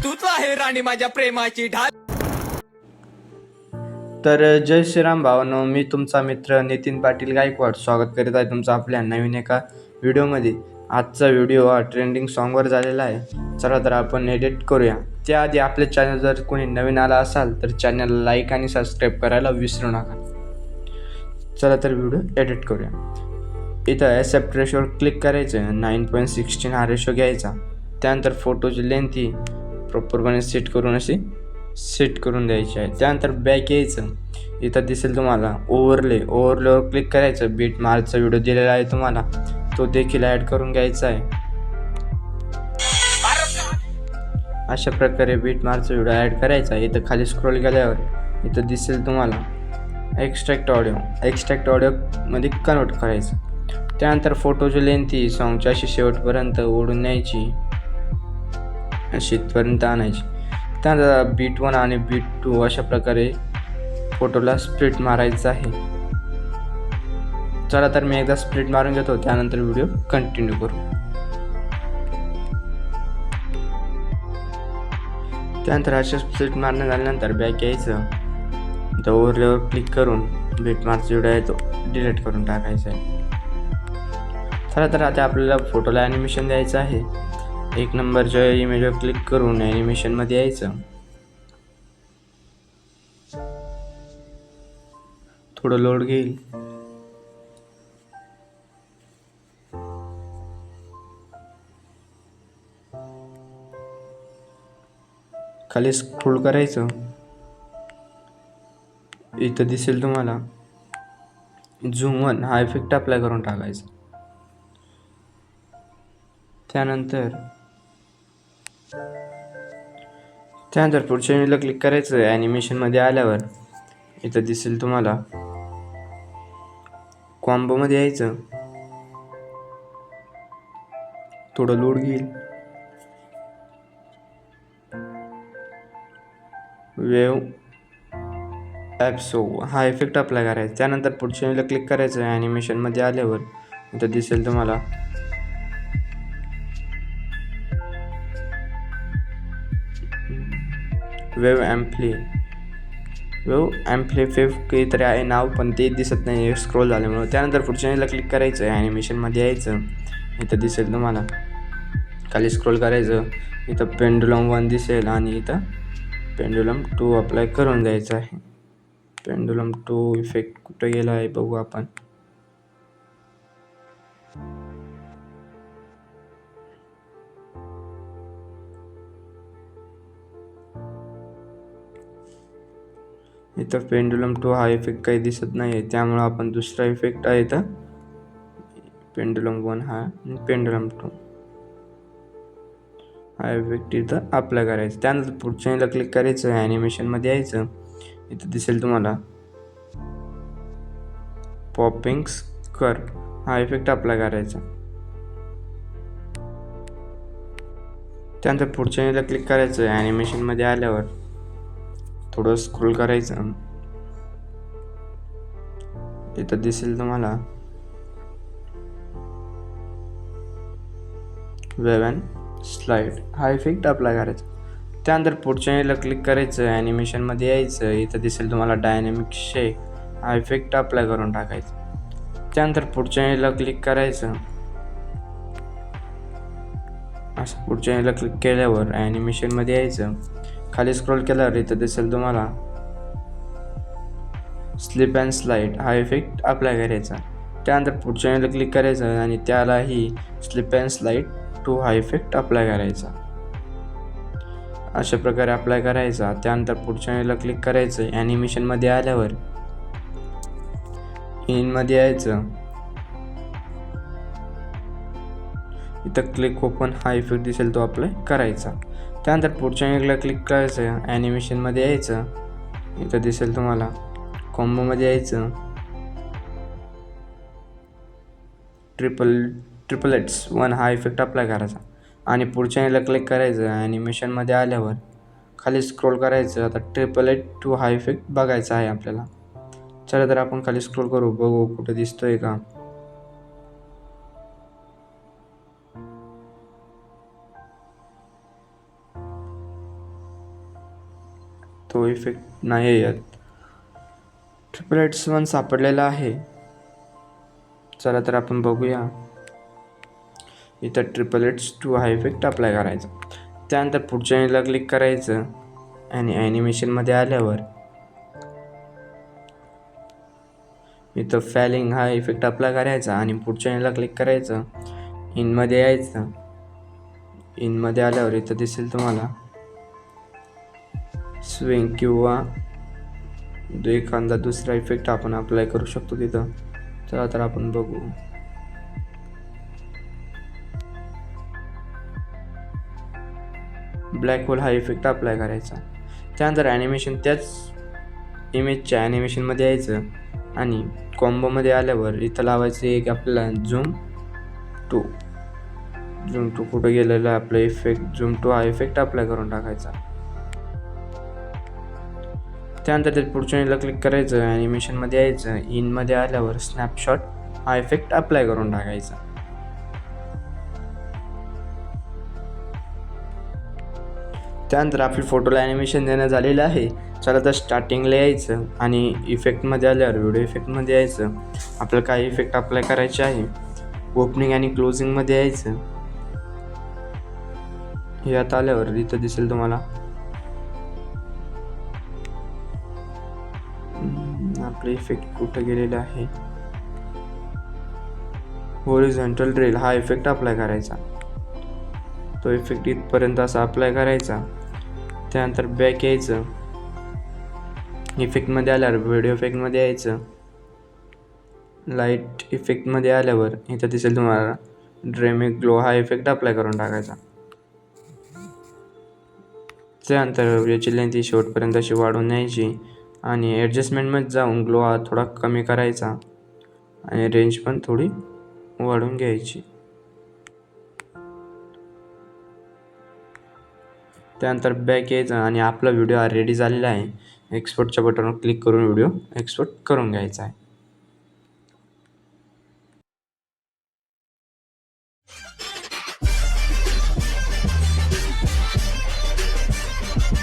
तूच आहे राणी माझ्या प्रेमाची ढाल. तर जय श्रीराम भावांनो, मी तुमचा मित्र नितीन पाटील गायकवाड स्वागत करीत आहे तुमचं आपल्या नवीन एका व्हिडिओमध्ये. आजचा व्हिडिओ हा ट्रेंडिंग सॉन्गवर झालेला आहे. चला तर आपण एडिट करूया. त्याआधी आपल्या चॅनल जर कोणी नवीन आला असाल तर चॅनलला लाईक आणि सबस्क्राईब करायला विसरू नका. चला तर व्हिडिओ एडिट करूया. इथं ॲक्सेप्ट रेशोवर क्लिक करायचं. 9.16 हा रेशो घ्यायचा. त्यानंतर फोटोची लेंथ ही प्रॉपरपणे सेट करून द्यायची आहे. त्यानंतर बॅक यायचं. इथं दिसेल तुम्हाला ओव्हरलेवर क्लिक करायचं. बीट मार्कचा व्हिडिओ दिलेला आहे तुम्हाला, तो देखील ॲड करून घ्यायचा आहे. अशा प्रकारे बीट मार्कचा व्हिडिओ ॲड करायचा. इथं खाली स्क्रोल केल्यावर इथं दिसेल तुम्हाला एक्स्ट्रॅक्ट ऑडिओ मध्ये कन्वर्ट करायचं. त्यानंतर फोटोची लेंथ ही सॉन्गच्या अशी शेवटपर्यंत ओढून न्यायची, अशी इथपर्यंत आणायची. त्यानंतर बीट 1 आणि बीट 2 अशा प्रकारे फोटोला स्प्लिट मारायचं आहे. चला तर मी एकदा स्प्लिट मारून घेतो, त्यानंतर व्हिडिओ कंटिन्यू करू. त्यानंतर अशा स्प्लिट मारणं झाल्यानंतर बॅक यायचं. तर ओव्हरलेवर क्लिक करून बीट मार्कचा व्हिडिओ आहे तो डिलीट करून टाकायचा आहे. चला तर आता आपल्याला फोटोला ॲनिमेशन द्यायचं आहे. 1 नंबरच्या इमेजवर क्लिक करून ॲनिमेशनमध्ये यायचं. थोडं लोड घेईल. खाली स्क्रोल करायचं. इथं दिसेल तुम्हाला झूम 1 हा इफेक्ट अप्लाय करून टाकायचा. त्यानंतर पुढच्या इमेजला क्लिक करायचं. ॲनिमेशनमध्ये आल्यावर इथं दिसेल तुम्हाला कॉम्बोमध्ये यायचं. थोडं लोड घेईल. वेव ॲप्सो हा इफेक्ट अप्लाय करायचा. त्यानंतर पुढच्या इमेजला क्लिक करायचं. ॲनिमेशनमध्ये आल्यावर इथं दिसेल तुम्हाला वेव ॲम्प्लिफाय काहीतरी आहे नाव, पण ते दिसत नाही स्क्रोल झाल्यामुळं. त्यानंतर पुढच्या इमेजला क्लिक करायचं. ॲनिमेशनमध्ये यायचं. इथं दिसेल तुम्हाला खाली स्क्रोल करायचं. इथं पेंडुलम 1 दिसेल आणि इथं पेंडुलम 2 अप्लाय करून द्यायचं आहे. पेंडुलम 2 इफेक्ट कुठं गेला आहे बघू आपण. इथं पेंडुलम 2 हा इफेक्ट काही दिसत नाही आहे, त्यामुळं आपण दुसरा इफेक्ट आहे इथं पेंडुलम 1 हा आणि पेंडुलम 2 हा इफेक्ट इथं अप्लाय करायचा. त्यानंतर पुढच्या इमेजला क्लिक करायचं. ॲनिमेशनमध्ये यायचं. इथं दिसेल तुम्हाला पॉपिंग्स कर्व हा इफेक्ट अप्लाय करायचा. त्यानंतर पुढच्या इमेजला क्लिक करायचं. ॲनिमेशनमध्ये आल्यावर थोडं स्क्रोल करायचं. इथं दिसेल तुम्हाला वेव अँड स्लाइड हा इफेक्ट अप्लाय करायचा. त्यानंतर पुढच्या इमेजला क्लिक करायचं. ॲनिमेशनमध्ये यायचं. इथं दिसेल तुम्हाला डायनॅमिक शेक हा इफेक्ट अप्लाय करून टाकायचा. त्यानंतर पुढच्या इमेजला क्लिक करायचं. असं पुढच्या इमेजला क्लिक केल्यावर ॲनिमेशनमध्ये यायचं. खाली स्क्रोल केल्यावर इथं दिसेल तुम्हाला स्लिप अँड स्लाइड हा इफेक्ट अप्लाय करायचा. त्यानंतर पुढच्या इमेजला क्लिक करायचं आणि त्यालाही स्लिप अँड स्लाइड 2 हा इफेक्ट अप्लाय करायचा. अशा प्रकारे अप्लाय करायचा. त्यानंतर पुढच्या इमेजला क्लिक करायचं. ॲनिमेशनमध्ये आल्यावर इनमध्ये यायचं. इथं क्लिक ओपन हा इफेक्ट दिसेल तो अप्लाय करायचा. त्यानंतर पुढच्या इमेजला क्लिक करायचं. ॲनिमेशनमध्ये यायचं. इथं दिसेल तुम्हाला कॉम्बोमध्ये यायचं. ट्रिपलेट्स 1 हा इफेक्ट अप्लाय करायचा आणि पुढच्या इमेजला क्लिक करायचं. ॲनिमेशनमध्ये आल्यावर खाली स्क्रोल करायचं. आता ट्रिपलेट 2 हा इफेक्ट बघायचा आहे आपल्याला. चला तर आपण खाली स्क्रोल करू, बघू कुठं दिसतोय का. तो इफेक्ट नाही येत. ट्रिपल H1 सापडलेला आहे. चला तर आपण बघूया. इथं ट्रिपल H2 हा इफेक्ट अप्लाय करायचा. त्यानंतर पुढच्या याला क्लिक करायचं आणि ॲनिमेशनमध्ये आल्यावर इथं फॅलिंग हा इफेक्ट अप्लाय करायचा आणि पुढच्या याला क्लिक करायचं. इनमध्ये यायचं. इनमध्ये आल्यावर इथं दिसेल तुम्हाला स्विंग किंवा एखादा दुसरा इफेक्ट आपण अप्लाय करू शकतो तिथं. चला तर आपण बघू. ब्लॅक होल हा इफेक्ट अप्लाय करायचा. त्यानंतर ॲनिमेशन त्याच इमेजच्या ॲनिमेशनमध्ये यायचं आणि कॉम्बोमध्ये आल्यावर इथं लावायचं एक आपल्याला झूम टू कुठं गेलेला आपला इफेक्ट झूम टू हा इफेक्ट अप्लाय करून टाकायचा. त्यानंतर ते पुढच्या याला क्लिक करायचं, ॲनिमेशनमध्ये यायचं. इनमध्ये आल्यावर स्नॅपशॉट हा इफेक्ट अप्लाय करून टाकायचा. त्यानंतर आपली फोटोला ॲनिमेशन देणं झालेलं आहे. चला तर स्टार्टिंगला यायचं आणि इफेक्टमध्ये आल्यावर व्हिडिओ इफेक्टमध्ये यायचं. आपल्याला काही इफेक्ट अप्लाय करायचे आहे. ओपनिंग आणि क्लोजिंगमध्ये यायचं. यात आल्यावर इथं दिसेल तुम्हाला आपले इफेक्ट कुठं गेलेला आहे. हॉरिझॉन्टल ड्रिल हा इफेक्ट अप्लाय करायचा. तो इफेक्ट इथपर्यंत असा अप्लाय करायचा. त्यानंतर बॅक यायचं. इफेक्टमध्ये आल्यावर व्हिडिओ इफेक्टमध्ये यायचं. लाईट इफेक्टमध्ये आल्यावर इथं दिसेल तुम्हाला ड्रेमिक ग्लो हा इफेक्ट अप्लाय करून टाकायचा. त्यानंतर याची लेंथ ही शेवटपर्यंत अशी वाढवून न्यायची आणि ॲडजस्टमेंटमध्ये जाऊन ग्लो हा थोडा कमी करायचा आणि रेंज पण थोडी वाढवून घ्यायची. त्यानंतर बॅक यायचं आणि आपला व्हिडिओ हा रेडी झालेला आहे. एक्सपोर्टच्या बटनवर क्लिक करून व्हिडिओ एक्सपोर्ट करून घ्यायचा आहे.